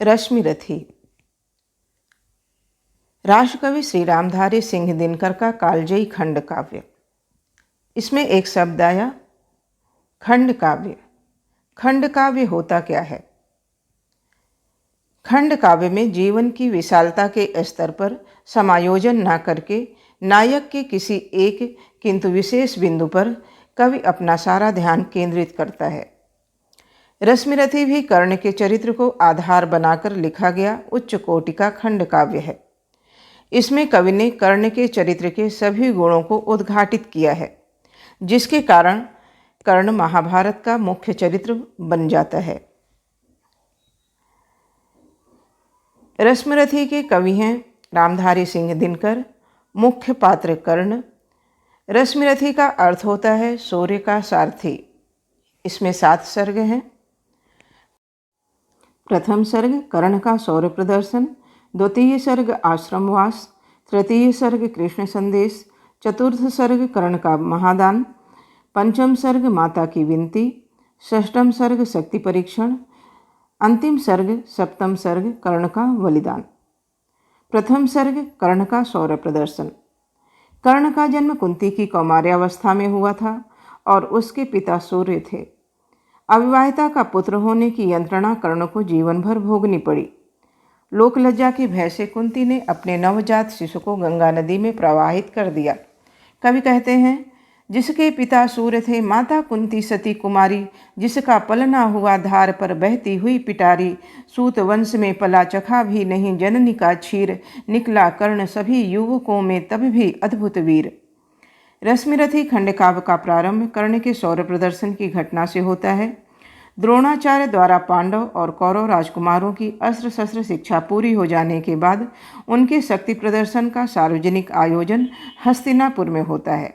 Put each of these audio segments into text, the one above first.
रश्मिरथी। राष्ट्रकवि श्री रामधारी सिंह दिनकर का कालजयी खंड काव्य। इसमें एक शब्द आया खंड काव्य। खंड काव्य होता क्या है? खंड काव्य में जीवन की विशालता के स्तर पर समायोजन न करके नायक के किसी एक किंतु विशेष बिंदु पर कवि अपना सारा ध्यान केंद्रित करता है। रश्मिरथी भी कर्ण के चरित्र को आधार बनाकर लिखा गया उच्च कोटि का खंड काव्य है। इसमें कवि ने कर्ण के चरित्र के सभी गुणों को उद्घाटित किया है, जिसके कारण कर्ण महाभारत का मुख्य चरित्र बन जाता है। रश्मिरथी के कवि हैं रामधारी सिंह दिनकर। मुख्य पात्र कर्ण। रश्मिरथी का अर्थ होता है सूर्य का सारथी। इसमें 7 सर्ग हैं। प्रथम सर्ग कर्ण का शौर्य प्रदर्शन, द्वितीय सर्ग आश्रमवास, तृतीय सर्ग कृष्ण संदेश, चतुर्थ सर्ग कर्ण का महादान, पंचम सर्ग माता की विनती, षष्ठम सर्ग शक्ति परीक्षण, अंतिम सर्ग सप्तम सर्ग कर्ण का बलिदान। प्रथम सर्ग कर्ण का शौर्य प्रदर्शन। कर्ण का जन्म कुंती की कौमार्यावस्था में हुआ था और उसके पिता सूर्य थे। अविवाहिता का पुत्र होने की यंत्रणा कर्ण को जीवन भर भोगनी पड़ी। लोक लज्जा की भय से कुंती ने अपने नवजात शिशु को गंगा नदी में प्रवाहित कर दिया। कवि कहते हैं, जिसके पिता सूर्य थे माता कुंती सती कुमारी, जिसका पलना हुआ धार पर बहती हुई पिटारी, सूत वंश में पला चखा भी नहीं जननी का क्षीर, निकला कर्ण सभी युवकों में तब भी अद्भुत वीर। रश्मिरथी खंड काव्य का प्रारंभ कर्ण के शौर्य प्रदर्शन की घटना से होता है। द्रोणाचार्य द्वारा पांडव और कौरव राजकुमारों की अस्त्र शस्त्र शिक्षा पूरी हो जाने के बाद उनके शक्ति प्रदर्शन का सार्वजनिक आयोजन हस्तिनापुर में होता है।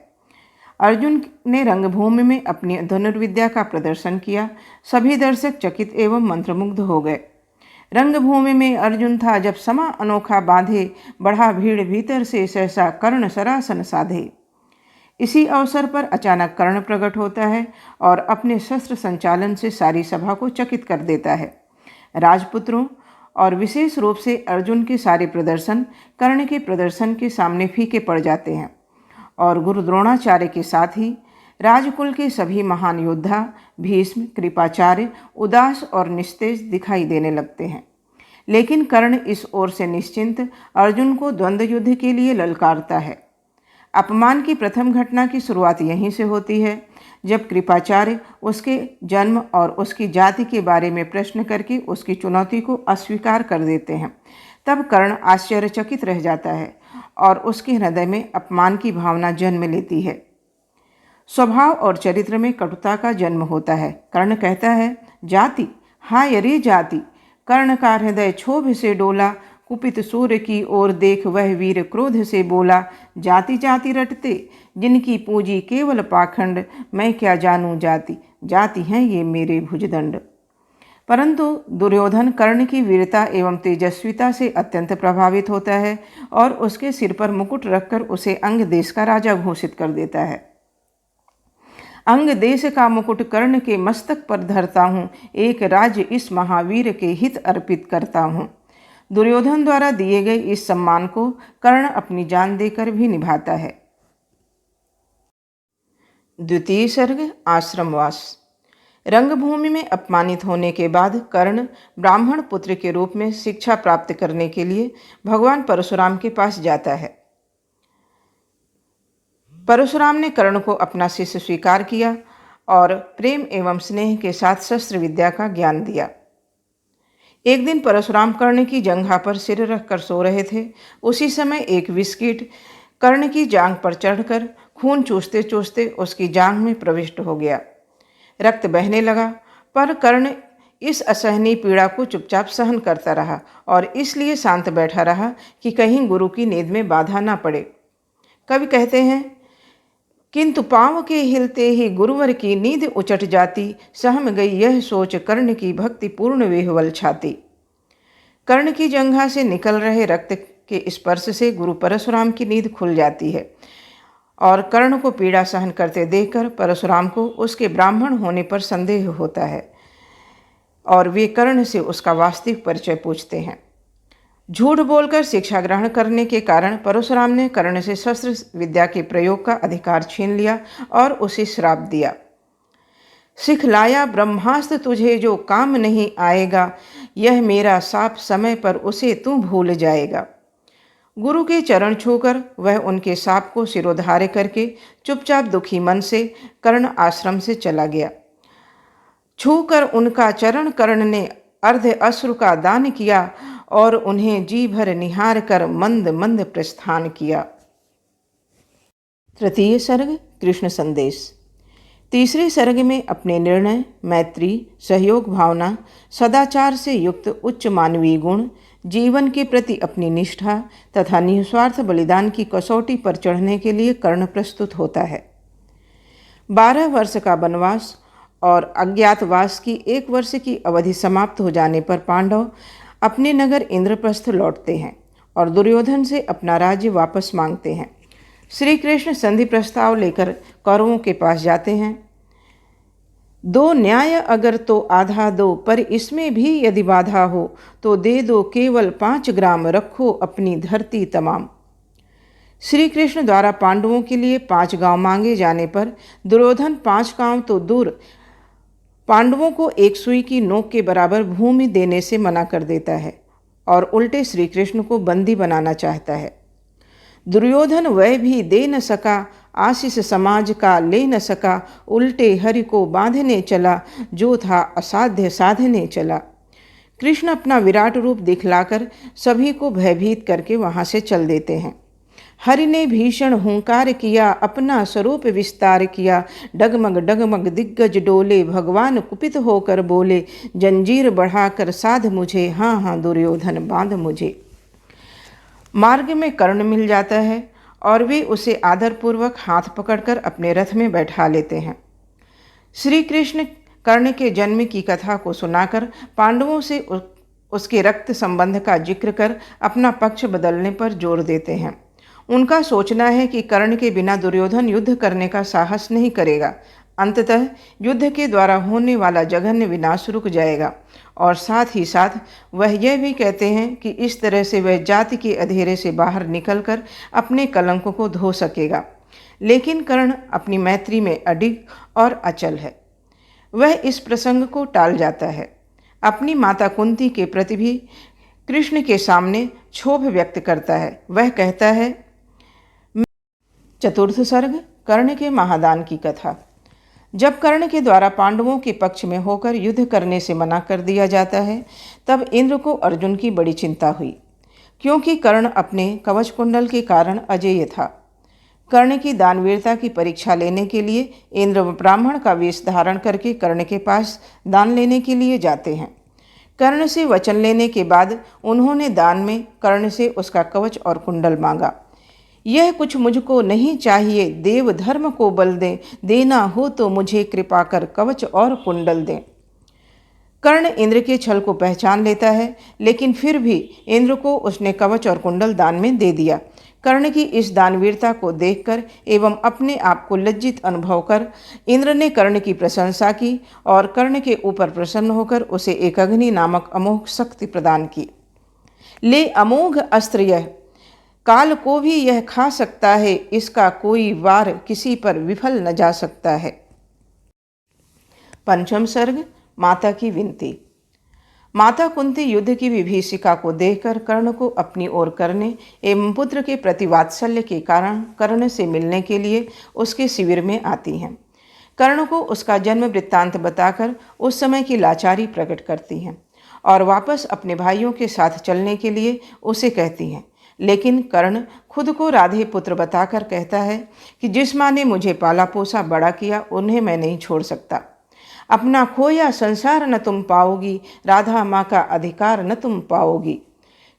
अर्जुन ने रंगभूमि में अपनी धनुर्विद्या का प्रदर्शन किया। सभी दर्शक चकित एवं मंत्रमुग्ध हो गए। रंगभूमि में अर्जुन था जब समा अनोखा बांधे, बढ़ा भीड़ भीतर से सहसा कर्ण सरासन साधे। इसी अवसर पर अचानक कर्ण प्रकट होता है और अपने शस्त्र संचालन से सारी सभा को चकित कर देता है। राजपुत्रों और विशेष रूप से अर्जुन के सारे प्रदर्शन कर्ण के प्रदर्शन के सामने फीके पड़ जाते हैं और गुरु द्रोणाचार्य के साथ ही राजकुल के सभी महान योद्धा भीष्म, कृपाचार्य उदास और निस्तेज दिखाई देने लगते हैं। लेकिन कर्ण इस ओर से निश्चिंत अर्जुन को द्वंद्व युद्ध के लिए ललकारता है। अपमान की प्रथम घटना की शुरुआत यहीं से होती है, जब कृपाचार्य उसके जन्म और उसकी जाति के बारे में प्रश्न करके उसकी चुनौती को अस्वीकार कर देते हैं। तब कर्ण आश्चर्यचकित रह जाता है और उसके हृदय में अपमान की भावना जन्म लेती है। स्वभाव और चरित्र में कटुता का जन्म होता है। कर्ण कहता है, जाति हाय रे जाति। कर्ण का हृदय क्षोभ से डोला, कुपित सूर्य की ओर देख वह वीर क्रोध से बोला, जाति जाति रटते जिनकी पूंजी केवल पाखंड, मैं क्या जानूं जाति, जाति हैं ये मेरे भुजदंड। परंतु दुर्योधन कर्ण की वीरता एवं तेजस्विता से अत्यंत प्रभावित होता है और उसके सिर पर मुकुट रखकर उसे अंग देश का राजा घोषित कर देता है। अंग देश का मुकुट कर्ण के मस्तक पर धरता हूँ, एक राज्य इस महावीर के हित अर्पित करता हूँ। दुर्योधन द्वारा दिए गए इस सम्मान को कर्ण अपनी जान देकर भी निभाता है। द्वितीय सर्ग आश्रमवास। रंगभूमि में अपमानित होने के बाद कर्ण ब्राह्मण पुत्र के रूप में शिक्षा प्राप्त करने के लिए भगवान परशुराम के पास जाता है। परशुराम ने कर्ण को अपना शिष्य स्वीकार किया और प्रेम एवं स्नेह के साथ शस्त्र विद्या का ज्ञान दिया। एक दिन परशुराम कर्ण की जंघा पर सिर रखकर सो रहे थे। उसी समय एक विषकीट कर्ण की जांघ पर चढ़कर खून चूसते चूसते उसकी जांघ में प्रविष्ट हो गया। रक्त बहने लगा, पर कर्ण इस असहनीय पीड़ा को चुपचाप सहन करता रहा और इसलिए शांत बैठा रहा कि कहीं गुरु की नींद में बाधा ना पड़े। कवि कहते हैं, किंतु पांव के हिलते ही गुरुवर की नींद उचट जाती, सहम गई यह सोच कर्ण की भक्ति पूर्ण विह्वल छाती। कर्ण की जंघा से निकल रहे रक्त के स्पर्श से गुरु परशुराम की नींद खुल जाती है और कर्ण को पीड़ा सहन करते देखकर परशुराम को उसके ब्राह्मण होने पर संदेह होता है। और वे कर्ण से उसका वास्तविक परिचय पूछते हैं। झूठ बोलकर शिक्षा ग्रहण करने के कारण परशुराम ने कर्ण से शस्त्र विद्या के प्रयोग का अधिकार छीन लिया और उसे श्राप दिया। सिखलाया ब्रह्मास्त्र तुझे जो काम नहीं आएगा, यह मेरा शाप समय पर उसे तू भूल जाएगा। गुरु के चरण छूकर वह उनके शाप को सिरोधार्य करके चुपचाप दुखी मन से कर्ण आश्रम से चला गया। छूकर उनका चरण कर्ण ने अर्ध अश्रु का दान किया और उन्हें जी भर निहार कर मंद मंद प्रस्थान किया। तृतीय सर्ग कृष्ण संदेश। तीसरे सर्ग में अपने निर्णय, मैत्री, सहयोग भावना, सदाचार से युक्त उच्च मानवीय गुण, जीवन के प्रति अपनी निष्ठा तथा निस्वार्थ बलिदान की कसौटी पर चढ़ने के लिए कर्ण प्रस्तुत होता है। 12 वर्ष का वनवास और अज्ञातवास की 1 वर्ष की अवधि समाप्त हो जाने पर पांडव अपने नगर इंद्रप्रस्थ लौटते हैं और दुर्योधन से अपना राज्य वापस मांगते हैं। श्री कृष्ण संधि प्रस्ताव लेकर कौरवों के पास जाते हैं। 2 न्याय अगर तो आधा दो, पर इसमें भी यदि बाधा हो तो दे दो केवल 5 ग्राम, रखो अपनी धरती तमाम। श्री कृष्ण द्वारा पांडवों के लिए 5 गांव मांगे जाने पर दुर्योधन 5 गांव तो दूर पांडवों को 1 सुई की नोक के बराबर भूमि देने से मना कर देता है और उल्टे श्री कृष्ण को बंदी बनाना चाहता है। दुर्योधन वह भी दे न सका, आशीष समाज का ले न सका, उल्टे हरि को बांधने चला, जो था असाध्य साधने चला। कृष्ण अपना विराट रूप दिखलाकर सभी को भयभीत करके वहां से चल देते हैं। हरि ने भीषण हुंकार किया, अपना स्वरूप विस्तार किया, डगमग डगमग दिग्गज डोले, भगवान कुपित होकर बोले, जंजीर बढ़ाकर साध मुझे, हाँ हाँ दुर्योधन बांध मुझे। मार्ग में कर्ण मिल जाता है और वे उसे आदरपूर्वक हाथ पकड़कर अपने रथ में बैठा लेते हैं। श्री कृष्ण कर्ण के जन्म की कथा को सुनाकर पांडवों से उसके रक्त संबंध का जिक्र कर अपना पक्ष बदलने पर जोर देते हैं। उनका सोचना है कि कर्ण के बिना दुर्योधन युद्ध करने का साहस नहीं करेगा। अंततः युद्ध के द्वारा होने वाला जघन्य विनाश रुक जाएगा और साथ ही साथ वह यह भी कहते हैं कि इस तरह से वह जाति के अंधेरे से बाहर निकलकर अपने कलंक को धो सकेगा। लेकिन कर्ण अपनी मैत्री में अडिग और अचल है। वह इस प्रसंग को टाल जाता है। अपनी माता कुंती के प्रति भी कृष्ण के सामने क्षोभ व्यक्त करता है। वह कहता है। चतुर्थ सर्ग कर्ण के महादान की कथा। जब कर्ण के द्वारा पांडवों के पक्ष में होकर युद्ध करने से मना कर दिया जाता है, तब इंद्र को अर्जुन की बड़ी चिंता हुई, क्योंकि कर्ण अपने कवच कुंडल के कारण अजेय था। कर्ण की दानवीरता की परीक्षा लेने के लिए इंद्र ब्राह्मण का वेश धारण करके कर्ण के पास दान लेने के लिए जाते हैं। कर्ण से वचन लेने के बाद उन्होंने दान में कर्ण से उसका कवच और कुंडल मांगा। यह कुछ मुझको नहीं चाहिए, देव धर्म को बल दें, देना हो तो मुझे कृपा कर कवच और कुंडल दें। कर्ण इंद्र के छल को पहचान लेता है, लेकिन फिर भी इंद्र को उसने कवच और कुंडल दान में दे दिया। कर्ण की इस दानवीरता को देखकर एवं अपने आप को लज्जित अनुभव कर इंद्र ने कर्ण की प्रशंसा की और कर्ण के ऊपर प्रसन्न होकर उसे एक अग्नि नामक अमोघ शक्ति प्रदान की। ले अमोघ अस्त्र यह, काल को भी यह खा सकता है, इसका कोई वार किसी पर विफल न जा सकता है। पंचम सर्ग माता की विनती। माता कुंती युद्ध की विभीषिका को देखकर कर्ण को अपनी ओर करने एवं पुत्र के प्रति वात्सल्य के कारण कर्ण से मिलने के लिए उसके शिविर में आती हैं। कर्ण को उसका जन्म वृत्तांत बताकर उस समय की लाचारी प्रकट करती हैं और वापस अपने भाइयों के साथ चलने के लिए उसे कहती हैं। लेकिन कर्ण खुद को राधे पुत्र बताकर कहता है कि जिस माँ ने मुझे पाला पोसा बड़ा किया, उन्हें मैं नहीं छोड़ सकता। अपना खोया संसार न तुम पाओगी, राधा माँ का अधिकार न तुम पाओगी।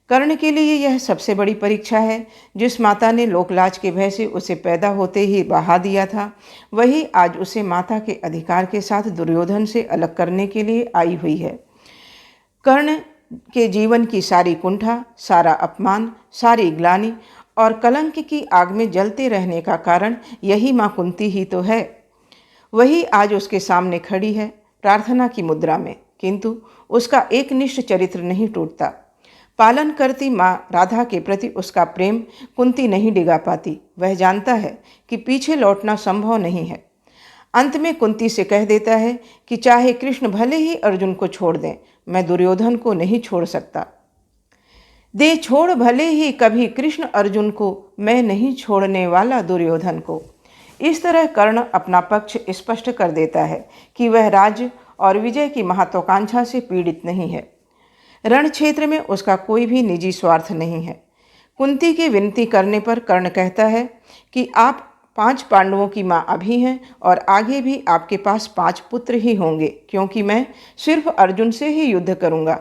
कर्ण के लिए यह सबसे बड़ी परीक्षा है। जिस माता ने लोकलाज के भय से उसे पैदा होते ही बहा दिया था, वही आज उसे माता के अधिकार के साथ दुर्योधन से अलग करने के लिए आई हुई है। कर्ण के जीवन की सारी कुंठा, सारा अपमान, सारी ग्लानि और कलंक की आग में जलते रहने का कारण यही माँ कुंती ही तो है। वही आज उसके सामने खड़ी है प्रार्थना की मुद्रा में किंतु उसका एकनिष्ठ चरित्र नहीं टूटता। पालन करती माँ राधा के प्रति उसका प्रेम कुंती नहीं डिगा पाती। वह जानता है कि पीछे लौटना संभव नहीं है। अंत में कुंती से कह देता है कि चाहे कृष्ण भले ही अर्जुन को छोड़ दें, मैं दुर्योधन को नहीं छोड़ सकता। दे छोड़ भले ही कभी कृष्ण अर्जुन को, मैं नहीं छोड़ने वाला दुर्योधन को। इस तरह कर्ण अपना पक्ष स्पष्ट कर देता है कि वह राज्य और विजय की महत्वाकांक्षा से पीड़ित नहीं है। रण क्षेत्र में उसका कोई भी निजी स्वार्थ नहीं है। कुंती की विनती करने पर कर्ण कहता है कि आप 5 पांडवों की माँ अभी हैं और आगे भी आपके पास 5 पुत्र ही होंगे, क्योंकि मैं सिर्फ अर्जुन से ही युद्ध करूँगा।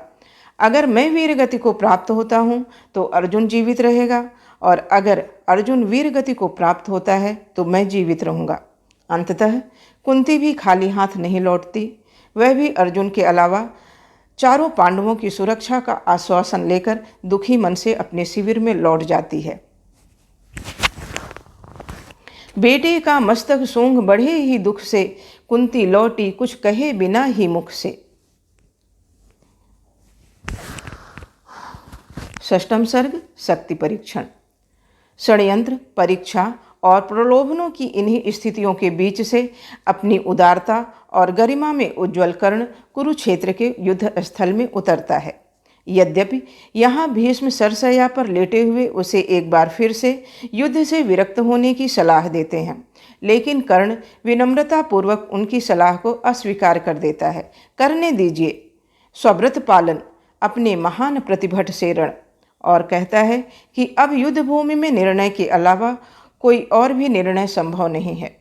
अगर मैं वीरगति को प्राप्त होता हूँ तो अर्जुन जीवित रहेगा, और अगर अर्जुन वीरगति को प्राप्त होता है तो मैं जीवित रहूँगा। अंततः कुंती भी खाली हाथ नहीं लौटती। वह भी अर्जुन के अलावा चारों पांडवों की सुरक्षा का आश्वासन लेकर दुखी मन से अपने शिविर में लौट जाती है। बेटे का मस्तक सूंघ बढ़े ही दुख से, कुंती लौटी कुछ कहे बिना ही मुख से। 6वां सर्ग शक्ति परीक्षण। षड्यंत्र, परीक्षा और प्रलोभनों की इन्हीं स्थितियों के बीच से अपनी उदारता और गरिमा में उज्ज्वल कर्ण कुरुक्षेत्र के युद्ध स्थल में उतरता है। यद्यपि यहाँ भीष्म सरसैया पर लेटे हुए उसे एक बार फिर से युद्ध से विरक्त होने की सलाह देते हैं, लेकिन कर्ण विनम्रतापूर्वक उनकी सलाह को अस्वीकार कर देता है। करने दीजिए स्वव्रत पालन, अपने महान प्रतिभट से रण, और कहता है कि अब युद्ध भूमि में निर्णय के अलावा कोई और भी निर्णय संभव नहीं है।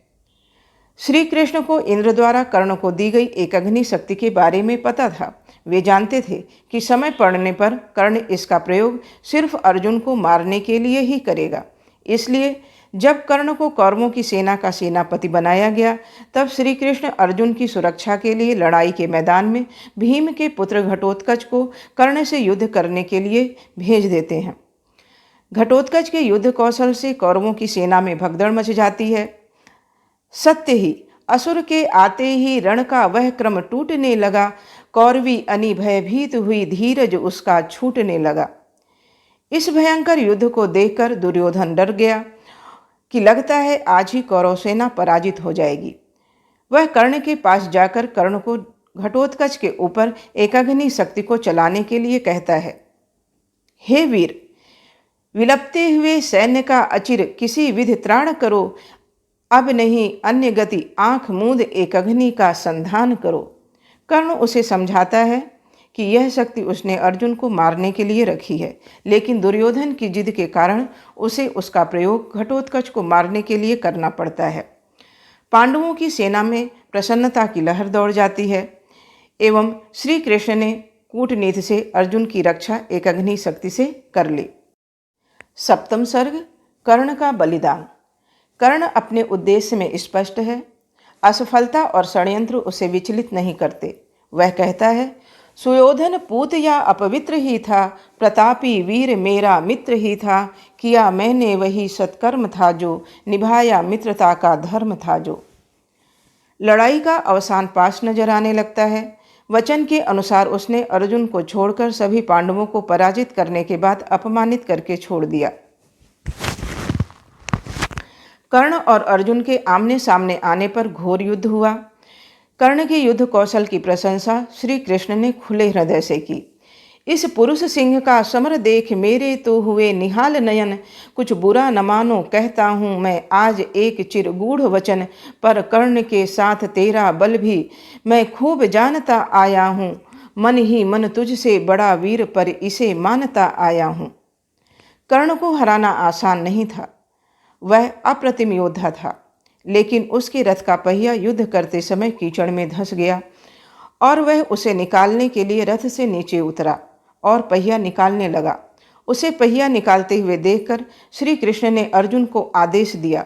श्री कृष्ण को इंद्र द्वारा कर्ण को दी गई एक अग्नि शक्ति के बारे में पता था। वे जानते थे कि समय पड़ने पर कर्ण इसका प्रयोग सिर्फ अर्जुन को मारने के लिए ही करेगा। इसलिए जब कर्ण को कौरवों की सेना का सेनापति बनाया गया, तब श्री कृष्ण अर्जुन की सुरक्षा के लिए लड़ाई के मैदान में भीम के पुत्र घटोत्कच को कर्ण से युद्ध करने के लिए भेज देते हैं। घटोत्कच के युद्ध कौशल से कौरवों की सेना में भगदड़ मच जाती है। सत्य ही असुर के आते ही रण का वह क्रम टूटने लगा, कौरवी अनि भयभीत हुई धीरज उसका छूटने लगा। इस भयंकर युद्ध को देखकर दुर्योधन डर गया कि लगता है आज ही कौरव सेना पराजित हो जाएगी। वह कर्ण के पास जाकर कर्ण को घटोत्कच के ऊपर एक अग्नि शक्ति को चलाने के लिए कहता है। हे वीर, विलपते हुए सैन्य का अचिर किसी विधि त्राण करो, अब नहीं अन्य गति आंख मूंद एक अग्नि का संधान करो। कर्ण उसे समझाता है कि यह शक्ति उसने अर्जुन को मारने के लिए रखी है, लेकिन दुर्योधन की जिद के कारण उसे उसका प्रयोग घटोत्कच को मारने के लिए करना पड़ता है। पांडवों की सेना में प्रसन्नता की लहर दौड़ जाती है एवं श्री कृष्ण ने कूटनीति से अर्जुन की रक्षा एक अग्नि शक्ति से कर ली। 7वां सर्ग कर्ण का बलिदान। कर्ण अपने उद्देश्य में स्पष्ट है। असफलता और षड्यंत्र उसे विचलित नहीं करते। वह कहता है, सुयोधन पूत या अपवित्र ही था, प्रतापी वीर मेरा मित्र ही था, किया मैंने वही सत्कर्म था जो, निभाया मित्रता का धर्म था जो। लड़ाई का अवसान पास नजर आने लगता है। वचन के अनुसार उसने अर्जुन को छोड़कर सभी पांडवों को पराजित करने के बाद अपमानित करके छोड़ दिया। कर्ण और अर्जुन के आमने सामने आने पर घोर युद्ध हुआ। कर्ण के युद्ध कौशल की प्रशंसा श्री कृष्ण ने खुले हृदय से की। इस पुरुष सिंह का समर देख मेरे तो हुए निहाल नयन, कुछ बुरा न मानो कहता हूँ मैं आज एक चिर गूढ़ वचन, पर कर्ण के साथ तेरा बल भी मैं खूब जानता आया हूँ, मन ही मन तुझसे बड़ा वीर पर इसे मानता आया हूँ। कर्ण को हराना आसान नहीं था। वह अप्रतिम योद्धा था, लेकिन उसके रथ का पहिया युद्ध करते समय कीचड़ में धंस गया और वह उसे निकालने के लिए रथ से नीचे उतरा और पहिया निकालने लगा। उसे पहिया निकालते हुए देखकर श्री कृष्ण ने अर्जुन को आदेश दिया,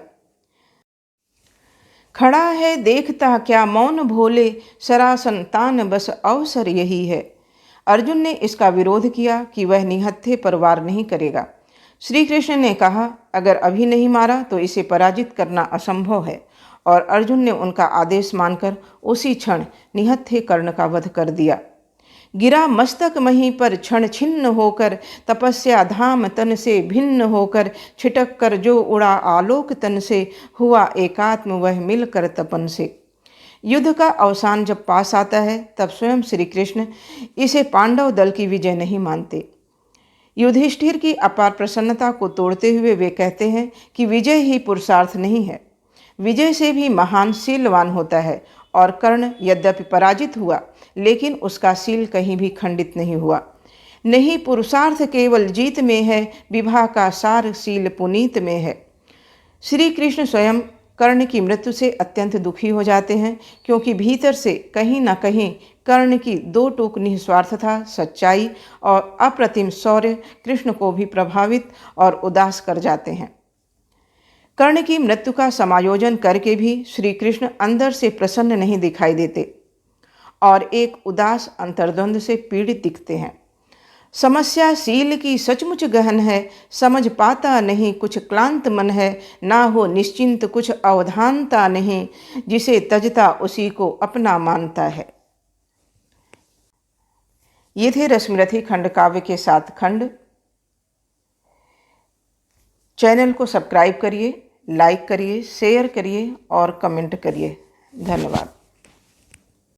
खड़ा है देखता क्या मौन भोले, सरासन तान बस अवसर यही है। अर्जुन ने इसका विरोध किया कि वह निहत्थे पर वार नहीं करेगा। श्री कृष्ण ने कहा, अगर अभी नहीं मारा तो इसे पराजित करना असंभव है, और अर्जुन ने उनका आदेश मानकर उसी क्षण निहत्थे कर्ण का वध कर दिया। गिरा मस्तक महीं पर क्षण छिन्न होकर, तपस्या धाम तन से भिन्न होकर, छिटक कर जो उड़ा आलोक तन से, हुआ एकात्म वह मिलकर तपन से। युद्ध का अवसान जब पास आता है तब स्वयं श्री कृष्ण इसे पांडव दल की विजय नहीं मानते। युधिष्ठिर की अपार प्रसन्नता को तोड़ते हुए वे कहते हैं कि विजय ही पुरुषार्थ नहीं है, विजय से भी महान शीलवान होता है। और कर्ण यद्यपि पराजित हुआ लेकिन उसका शील कहीं भी खंडित नहीं हुआ। नहीं पुरुषार्थ केवल जीत में है, विवाह का सार शील पुनीत में है। श्री कृष्ण स्वयं कर्ण की मृत्यु से अत्यंत दुखी हो जाते हैं, क्योंकि भीतर से कहीं न कहीं कर्ण की दो टूक निस्वार्थता, सच्चाई और अप्रतिम शौर्य कृष्ण को भी प्रभावित और उदास कर जाते हैं। कर्ण की मृत्यु का समायोजन करके भी श्री कृष्ण अंदर से प्रसन्न नहीं दिखाई देते और एक उदास अंतर्द्वंद से पीड़ित दिखते हैं। समस्या शील की सचमुच गहन है, समझ पाता नहीं कुछ क्लांत मन है, ना हो निश्चिंत कुछ अवधानता नहीं, जिसे तजता उसी को अपना मानता है। ये थे रश्मिरथी खंड काव्य के 7 खंड। चैनल को सब्सक्राइब करिए, लाइक करिए, शेयर करिए और कमेंट करिए। धन्यवाद।